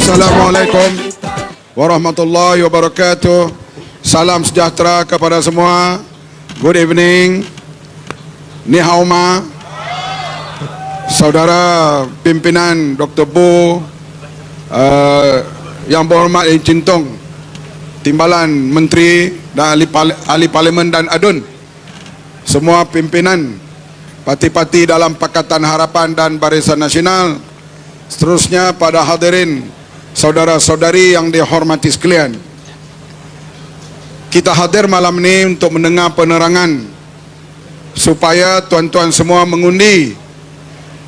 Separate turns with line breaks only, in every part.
Assalamualaikum warahmatullahi wabarakatuh. Salam sejahtera kepada semua. Good evening. Ni hao ma. Saudara pimpinan Dr. Bu, yang berhormat Encik Tong, Timbalan Menteri dan ahli Parlimen dan ADUN, semua pimpinan parti-parti dalam Pakatan Harapan dan Barisan Nasional, seterusnya pada hadirin saudara-saudari yang dihormati sekalian. Kita hadir malam ini untuk mendengar penerangan supaya tuan-tuan semua mengundi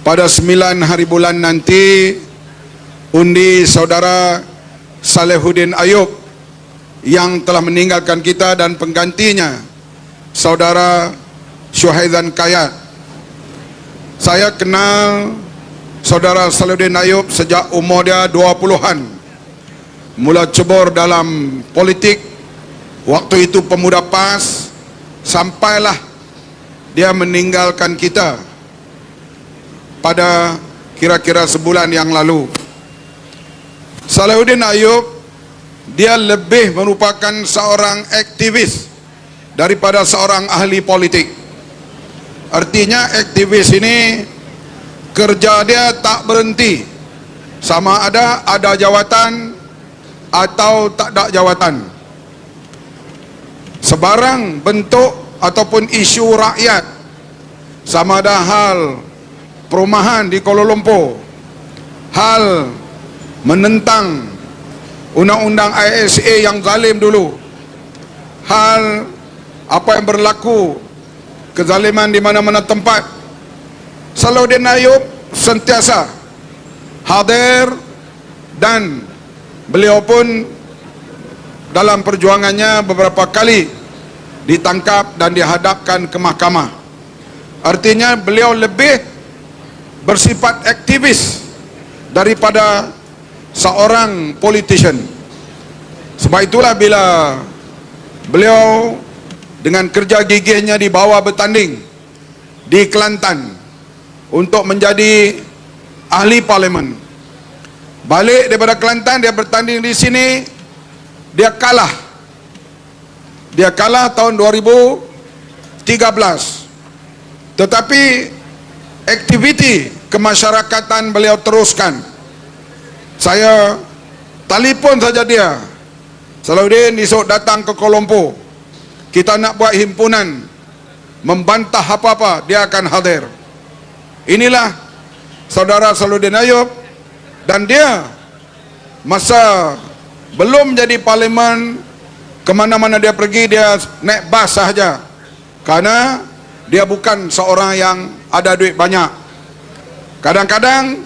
pada 9 hari bulan nanti, undi saudara Salehuddin Ayub yang telah meninggalkan kita dan penggantinya saudara Syuhaidan Kayat. Saya kenal saudara Salehuddin Ayub sejak umur dia 20-an. Mula cebur dalam politik, waktu itu pemuda PAS, sampailah dia meninggalkan kita pada kira-kira sebulan yang lalu. Salehuddin Ayub, dia lebih merupakan seorang aktivis daripada seorang ahli politik. Artinya aktivis ini kerja dia tak berhenti, sama ada jawatan atau tak ada jawatan. Sebarang bentuk ataupun isu rakyat, sama ada hal perumahan di Kuala Lumpur, hal menentang undang-undang ISA yang zalim dulu, hal apa yang berlaku kezaliman di mana-mana tempat, Salehuddin Ayub sentiasa hadir dan beliau pun dalam perjuangannya beberapa kali ditangkap dan dihadapkan ke mahkamah. Artinya beliau lebih bersifat aktivis daripada seorang politician. Sebab itulah bila beliau dengan kerja gigihnya dibawa bertanding di Kelantan untuk menjadi ahli parlimen, balik daripada Kelantan dia bertanding di sini, dia kalah tahun 2013. Tetapi aktiviti kemasyarakatan beliau teruskan. Saya telefon saja dia, Salehuddin esok datang ke Kuala Lumpur, kita nak buat himpunan membantah apa-apa, dia akan hadir. Inilah saudara Salehuddin Ayub, dan dia masa belum jadi parlimen, kemana-mana dia pergi dia naik bas sahaja, karena dia bukan seorang yang ada duit banyak. Kadang-kadang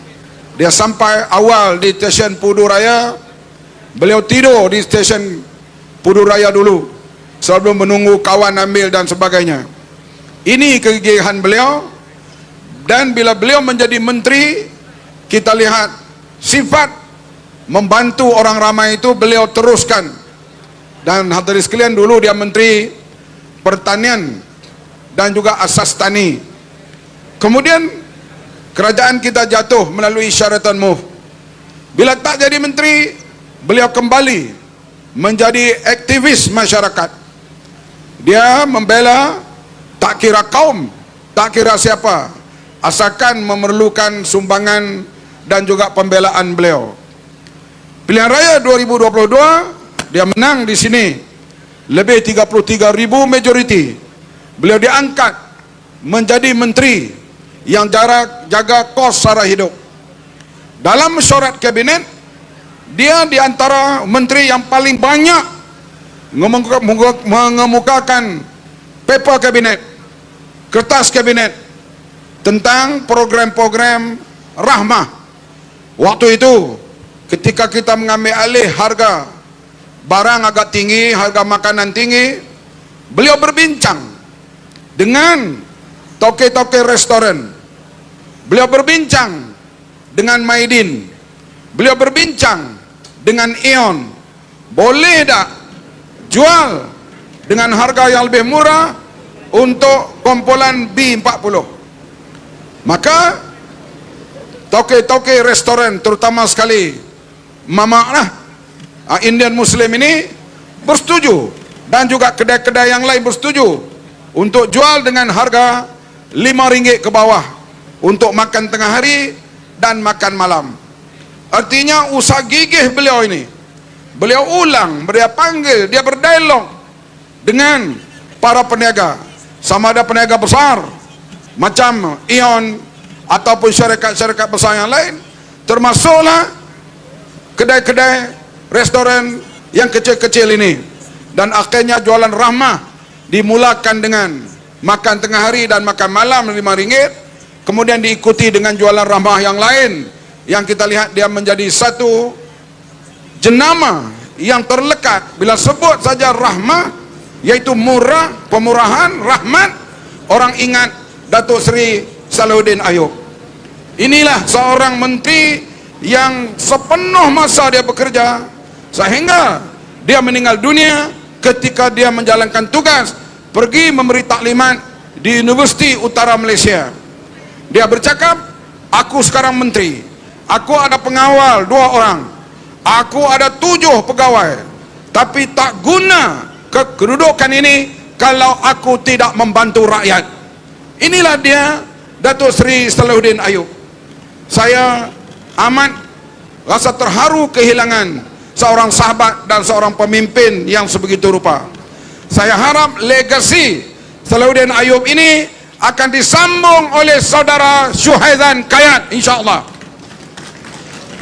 dia sampai awal di stesen Pudu Raya, beliau tidur di stesen Pudu Raya dulu sebelum menunggu kawan ambil dan sebagainya. Ini kegigihan beliau. Dan bila beliau menjadi menteri, kita lihat sifat membantu orang ramai itu beliau teruskan. Dan hadirin sekalian, dulu dia menteri pertanian dan juga asas tani. Kemudian kerajaan kita jatuh melalui Sheraton Move. Bila tak jadi menteri, beliau kembali menjadi aktivis masyarakat. Dia membela tak kira kaum, tak kira siapa, asalkan memerlukan sumbangan dan juga pembelaan beliau. Pilihan raya 2022 dia menang di sini, lebih 33,000 majoriti. Beliau diangkat menjadi menteri yang jaga kos sara hidup. Dalam mesyuarat kabinet, dia di antara menteri yang paling banyak mengemukakan paper kabinet, kertas kabinet tentang program-program rahmah. Waktu itu ketika kita mengambil alih harga barang agak tinggi, harga makanan tinggi, beliau berbincang dengan toke-toke restoran, beliau berbincang dengan Maidin, beliau berbincang dengan Aeon, boleh tak jual dengan harga yang lebih murah untuk kumpulan B40. Maka toke-toke restoran, terutama sekali mamak lah, Indian Muslim ini bersetuju, dan juga kedai-kedai yang lain bersetuju untuk jual dengan harga RM5 ke bawah untuk makan tengah hari dan makan malam. Artinya usaha gigih beliau ini, beliau ulang, beliau panggil, dia berdialog dengan para peniaga, sama ada peniaga besar macam Ion ataupun syarikat-syarikat besar yang lain, termasuklah kedai-kedai restoran yang kecil-kecil ini. Dan akhirnya jualan rahmah dimulakan dengan makan tengah hari dan makan malam RM5, kemudian diikuti dengan jualan rahmah yang lain, yang kita lihat dia menjadi satu jenama yang terlekat. Bila sebut saja rahmah, yaitu murah, pemurahan, rahmat, orang ingat Datuk Seri Salahuddin Ayub. Inilah seorang menteri yang sepenuh masa dia bekerja sehingga dia meninggal dunia ketika dia menjalankan tugas pergi memberi taklimat di Universiti Utara Malaysia. Dia bercakap, aku sekarang menteri, aku ada pengawal 2 orang, aku ada 7 pegawai, tapi tak guna kedudukan ini kalau aku tidak membantu rakyat. Inilah dia Datuk Seri Salahuddin Ayub. Saya amat rasa terharu kehilangan seorang sahabat dan seorang pemimpin yang sebegitu rupa. Saya harap legasi Salahuddin Ayub ini akan disambung oleh saudara Syuhaizan Kayat, insyaAllah.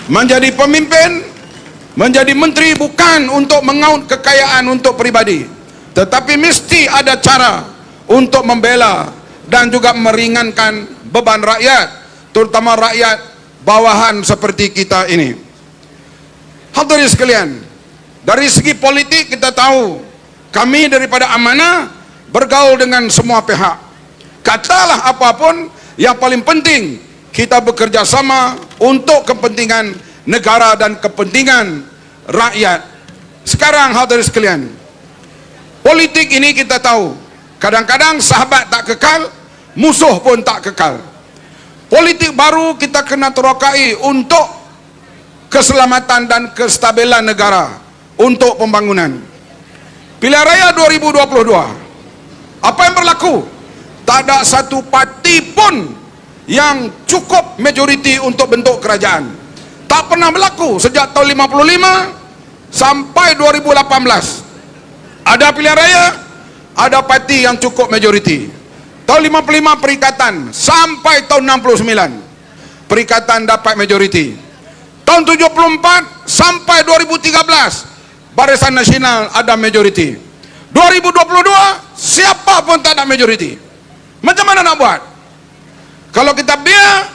Menjadi pemimpin, menjadi menteri bukan untuk mengaut kekayaan untuk pribadi, tetapi mesti ada cara untuk membela dan juga meringankan beban rakyat, terutama rakyat bawahan seperti kita ini. Hadirin sekalian, dari segi politik kita tahu kami daripada amanah bergaul dengan semua pihak. Katalah apapun, yang paling penting kita bekerja sama untuk kepentingan negara dan kepentingan rakyat. Sekarang hadirin sekalian, politik ini kita tahu kadang-kadang sahabat tak kekal, musuh pun tak kekal. Politik baru kita kena terokai untuk keselamatan dan kestabilan negara, untuk pembangunan. Pilihan Raya 2022, apa yang berlaku? Tak ada satu parti pun yang cukup majoriti untuk bentuk kerajaan. Tak pernah berlaku sejak tahun 55 sampai 2018. Ada pilihan raya, ada parti yang cukup majoriti. Tahun 55 perikatan sampai tahun 69 perikatan dapat majoriti. Tahun 74 sampai 2013 Barisan Nasional ada majoriti. 2022 siapa pun tak ada majoriti. Macam mana nak buat? Kalau kita biar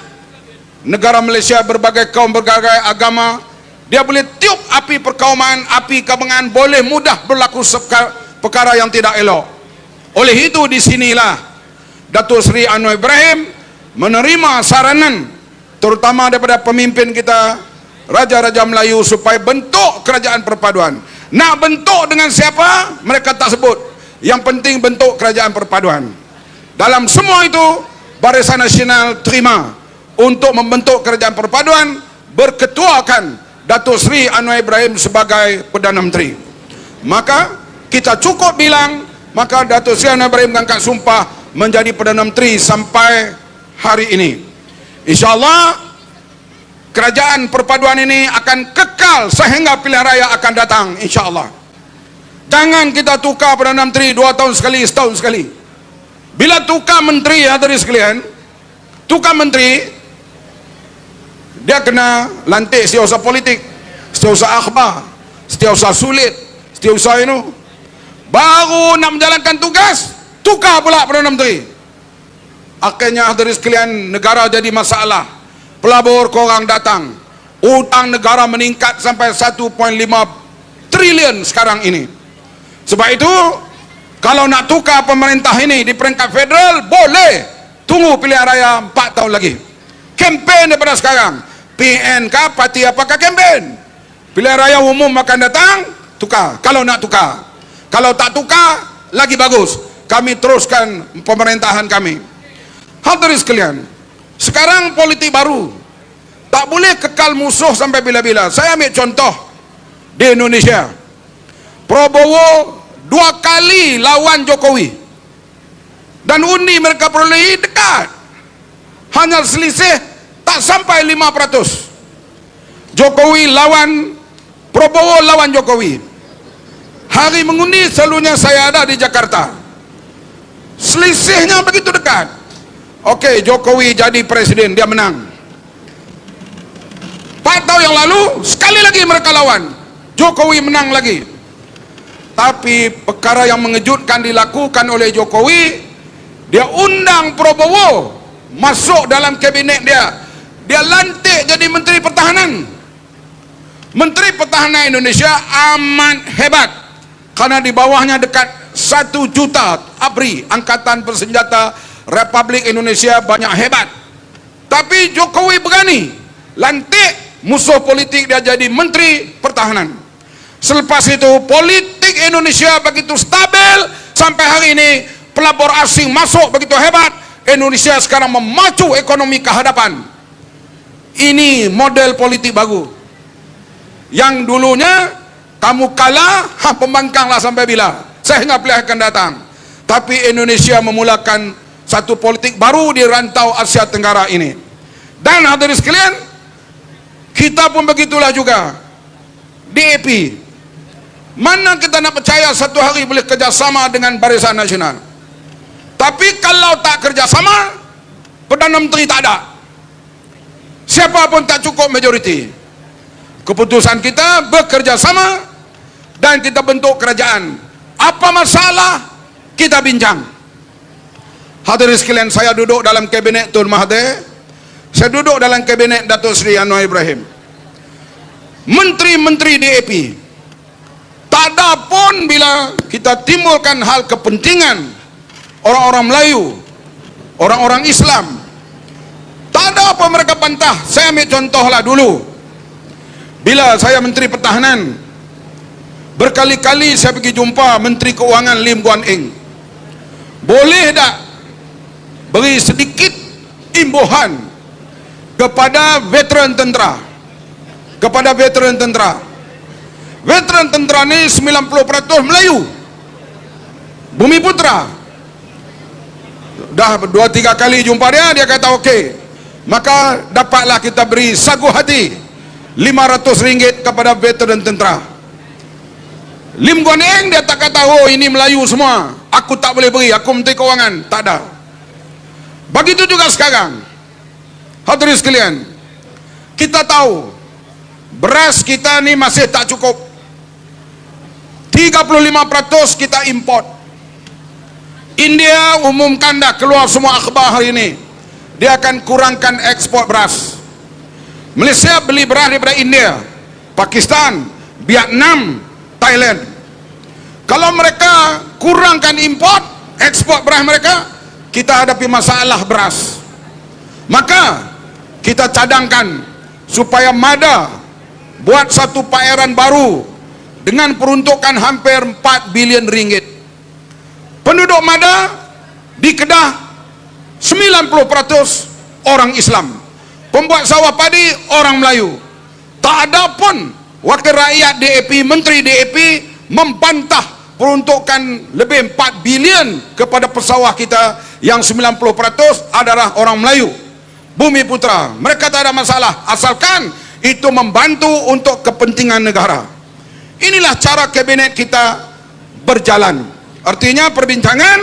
negara Malaysia berbagai kaum, berbagai agama, dia boleh tiup api perkauman, api kebangan, boleh mudah berlaku perkara yang tidak elok. Oleh itu disinilah Datuk Seri Anwar Ibrahim menerima saranan terutama daripada pemimpin kita Raja-Raja Melayu supaya bentuk kerajaan perpaduan. Nak bentuk dengan siapa? Mereka tak sebut. Yang penting bentuk kerajaan perpaduan. Dalam semua itu Barisan Nasional terima untuk membentuk kerajaan perpaduan, berketuakan Datuk Seri Anwar Ibrahim sebagai Perdana Menteri. Maka kita cukup bilang, maka Datuk Seri Anwar Ibrahim mengangkat sumpah menjadi Perdana Menteri sampai hari ini. InsyaAllah kerajaan perpaduan ini akan kekal sehingga pilihan raya akan datang, insyaAllah. Jangan kita tukar Perdana Menteri 2 tahun sekali, setahun sekali. Bila tukar menteri, hadirin sekalian, tukar menteri, dia kena lantik setiausaha politik, setiausaha akhbar, setiausaha sulit, setiausaha ini. Baru nak menjalankan tugas, tukar pula Perdana Menteri. Akhirnya hadirin sekalian, negara jadi masalah. Pelabur korang datang, utang negara meningkat sampai 1.5 trilion sekarang ini. Sebab itu kalau nak tukar pemerintah ini di peringkat federal, boleh tunggu pilihan raya 4 tahun lagi. Kempen daripada sekarang, PN kah, parti apakah kempen. Pilihan raya umum akan datang, tukar kalau nak tukar. Kalau tak tukar, lagi bagus, kami teruskan pemerintahan kami. Hadirin sekalian, sekarang politik baru, Tak boleh kekal musuh sampai bila-bila. Saya ambil contoh di Indonesia. Prabowo 2 kali lawan Jokowi. Dan undi mereka perolehi dekat. Hanya selisih tak sampai 5%. Jokowi lawan Prabowo lawan Jokowi. Hari mengundi selalunya saya ada di Jakarta. Selisihnya begitu dekat. Okey, Jokowi jadi presiden, dia menang. 4 tahun yang lalu sekali lagi mereka lawan, Jokowi menang lagi. Tapi perkara yang mengejutkan dilakukan oleh Jokowi, dia undang Prabowo masuk dalam kabinet dia. Dia lantik jadi Menteri Pertahanan. Menteri Pertahanan Indonesia amat hebat, karena di bawahnya dekat 1 juta ABRI, Angkatan Bersenjata Republik Indonesia, banyak hebat. Tapi Jokowi berani lantik musuh politik dia jadi Menteri Pertahanan. Selepas itu politik Indonesia begitu stabil sampai hari ini. Pelabur asing masuk begitu hebat. Indonesia sekarang memacu ekonomi ke hadapan. Ini model politik baru. Yang dulunya kamu kalah, pembangkanglah sampai bila? Saya ingat pilihan akan datang. Tapi Indonesia memulakan satu politik baru di rantau Asia Tenggara ini. Dan hadirin sekalian, kita pun begitulah juga. DAP, mana kita nak percaya satu hari boleh kerjasama dengan Barisan Nasional? Tapi kalau tak kerjasama, Perdana Menteri tak ada. Siapa pun tak cukup majoriti. Keputusan kita bekerjasama dan kita bentuk kerajaan. Apa masalah? Kita bincang. Hadirin sekalian, saya duduk dalam kabinet Tun Mahathir. Saya duduk dalam kabinet Datuk Seri Anwar Ibrahim. Menteri-menteri DAP, tak ada pun bila kita timbulkan hal kepentingan orang-orang Melayu, orang-orang Islam, tak ada apa mereka bantah. Saya ambil contohlah dulu, bila saya Menteri Pertahanan, berkali-kali saya pergi jumpa Menteri Keuangan Lim Guan Eng. Boleh tak beri sedikit imbuhan kepada veteran tentera? Kepada veteran tentera. Veteran tentera ni 90% Melayu, Bumi Putra. Dah 2-3 kali jumpa dia, dia kata okey, maka dapatlah kita beri sagu hati RM500 kepada veteran tentera. Lim Guan Eng dia tak kata, oh ini Melayu semua, aku tak boleh beri, aku Menteri Keuangan. Tak ada. Begitu juga sekarang. Hadirin sekalian, kita tahu beras kita ni masih tak cukup. 35% kita import. India umumkan dah, keluar semua akhbar hari ini, dia akan kurangkan ekspor beras. Malaysia beli beras daripada India, Pakistan, Vietnam, Thailand. Kalau mereka kurangkan import, ekspor beras mereka, kita hadapi masalah beras. Maka kita cadangkan supaya MADA buat satu pameran baru dengan peruntukan hampir 4 bilion ringgit. Penduduk MADA di Kedah 90% orang Islam. Pembuat sawah padi orang Melayu. Tak ada pun wakil rakyat DAP, menteri DAP membantah peruntukan lebih 4 bilion kepada pesawah kita yang 90% adalah orang Melayu, Bumi Putra. Mereka tak ada masalah asalkan itu membantu untuk kepentingan negara. Inilah cara kabinet kita berjalan. Artinya perbincangan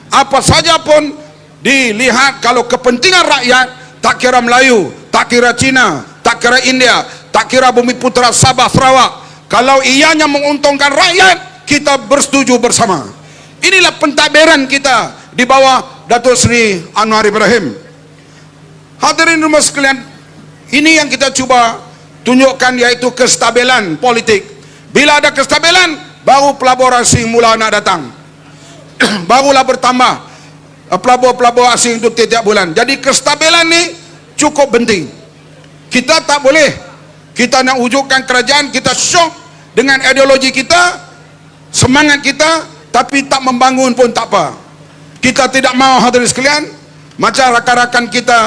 apa saja pun dilihat kalau kepentingan rakyat, tak kira Melayu, tak kira Cina, tak kira India, tak kira Bumi Putra, Sabah, Sarawak, kalau ianya menguntungkan rakyat, kita bersetuju bersama. Inilah pentadbiran kita di bawah Datuk Seri Anwar Ibrahim. Hadirin rumah sekalian, ini yang kita cuba tunjukkan, yaitu kestabilan politik. Bila ada kestabilan, baru pelabur asing mula nak datang. Barulah bertambah pelabur-pelabur asing itu tiap bulan. Jadi kestabilan ni cukup penting. Kita tak boleh, kita nak wujudkan kerajaan, kita syok dengan ideologi kita, semangat kita, tapi tak membangun pun tak apa. Kita tidak mahu, hadirin sekalian, macam rakan-rakan kita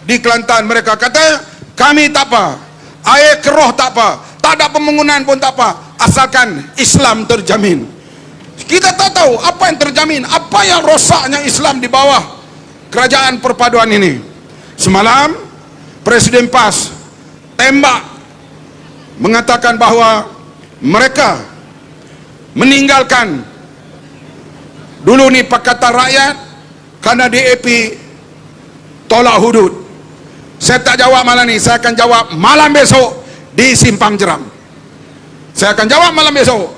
di Kelantan, mereka kata kami tak apa, air keroh tak apa, tak ada pembangunan pun tak apa, asalkan Islam terjamin. Kita tak tahu apa yang terjamin, apa yang rosaknya Islam di bawah kerajaan perpaduan ini. Semalam Presiden PAS tembak mengatakan bahawa mereka meninggalkan dulu ni Pakatan Rakyat karena DAP tolak hudud. Saya tak jawab malam ni, saya akan jawab malam besok di Simpang Jeram. Saya akan jawab malam besok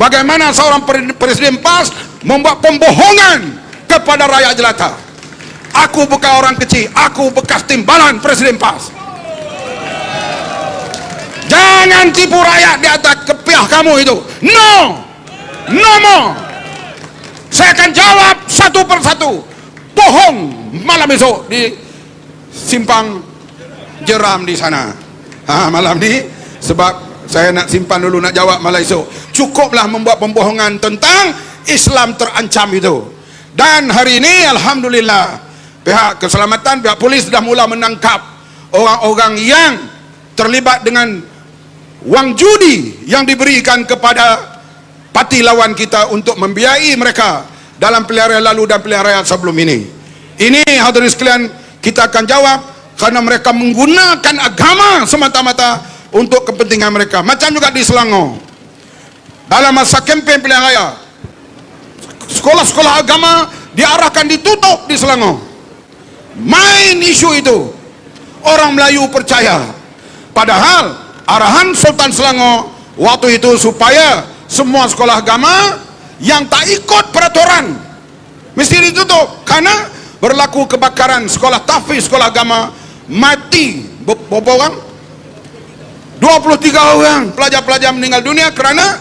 bagaimana seorang Presiden PAS membuat pembohongan kepada rakyat jelata. Aku bukan orang kecil, aku bekas timbalan Presiden PAS. Jangan tipu rakyat di atas kepiah kamu itu. No, no more. Saya akan jawab satu persatu. Bohong malam besok di Simpang Jeram di sana. Malam ni sebab saya nak simpan dulu, nak jawab malam esok. Cukuplah membuat pembohongan tentang Islam terancam itu. Dan hari ini alhamdulillah pihak keselamatan, pihak polis sudah mula menangkap orang-orang yang terlibat dengan wang judi yang diberikan kepada parti lawan kita untuk membiayai mereka dalam pilihan raya lalu dan pilihan raya sebelum ini. Ini hadirin sekalian, kita akan jawab karena mereka menggunakan agama semata-mata untuk kepentingan mereka. Macam juga di Selangor, dalam masa kempen pilihan raya, sekolah-sekolah agama diarahkan ditutup di Selangor. Main isu itu, orang Melayu percaya, padahal arahan Sultan Selangor waktu itu supaya semua sekolah agama yang tak ikut peraturan mesti ditutup, karena berlaku kebakaran sekolah tahfiz, sekolah agama, mati berapa orang? 23 orang pelajar-pelajar meninggal dunia kerana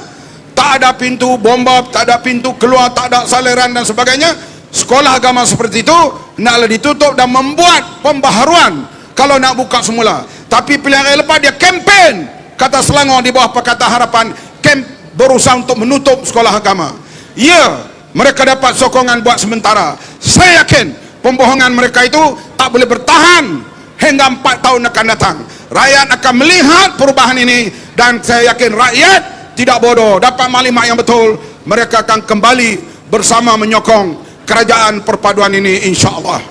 tak ada pintu bomba, tak ada pintu keluar, tak ada saliran dan sebagainya. Sekolah agama seperti itu naklah ditutup dan membuat pembaharuan kalau nak buka semula. Tapi pilihan raya lepas dia kempen, kata Selangor di bawah Pakatan Harapan, berusaha untuk menutup sekolah agama. Ya, mereka dapat sokongan buat sementara. Saya yakin pembohongan mereka itu tak boleh bertahan hingga 4 tahun akan datang. Rakyat akan melihat perubahan ini, dan saya yakin rakyat tidak bodoh, dapat maklumat yang betul. Mereka akan kembali bersama menyokong kerajaan perpaduan ini, insya-Allah.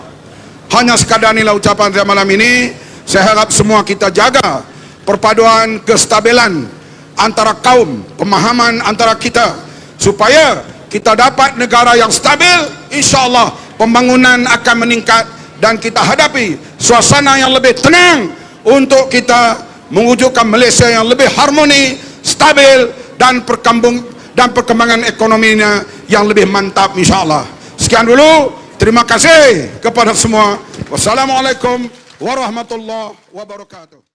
Hanya sekadar inilah ucapan saya malam ini. Saya harap semua kita jaga perpaduan, kestabilan antara kaum, pemahaman antara kita, supaya kita dapat negara yang stabil. Insya-Allah pembangunan akan meningkat dan kita hadapi suasana yang lebih tenang untuk kita mewujudkan Malaysia yang lebih harmoni, stabil dan perkembangan ekonominya yang lebih mantap, insya-Allah. Sekian dulu, terima kasih kepada semua. Wassalamualaikum warahmatullahi wabarakatuh.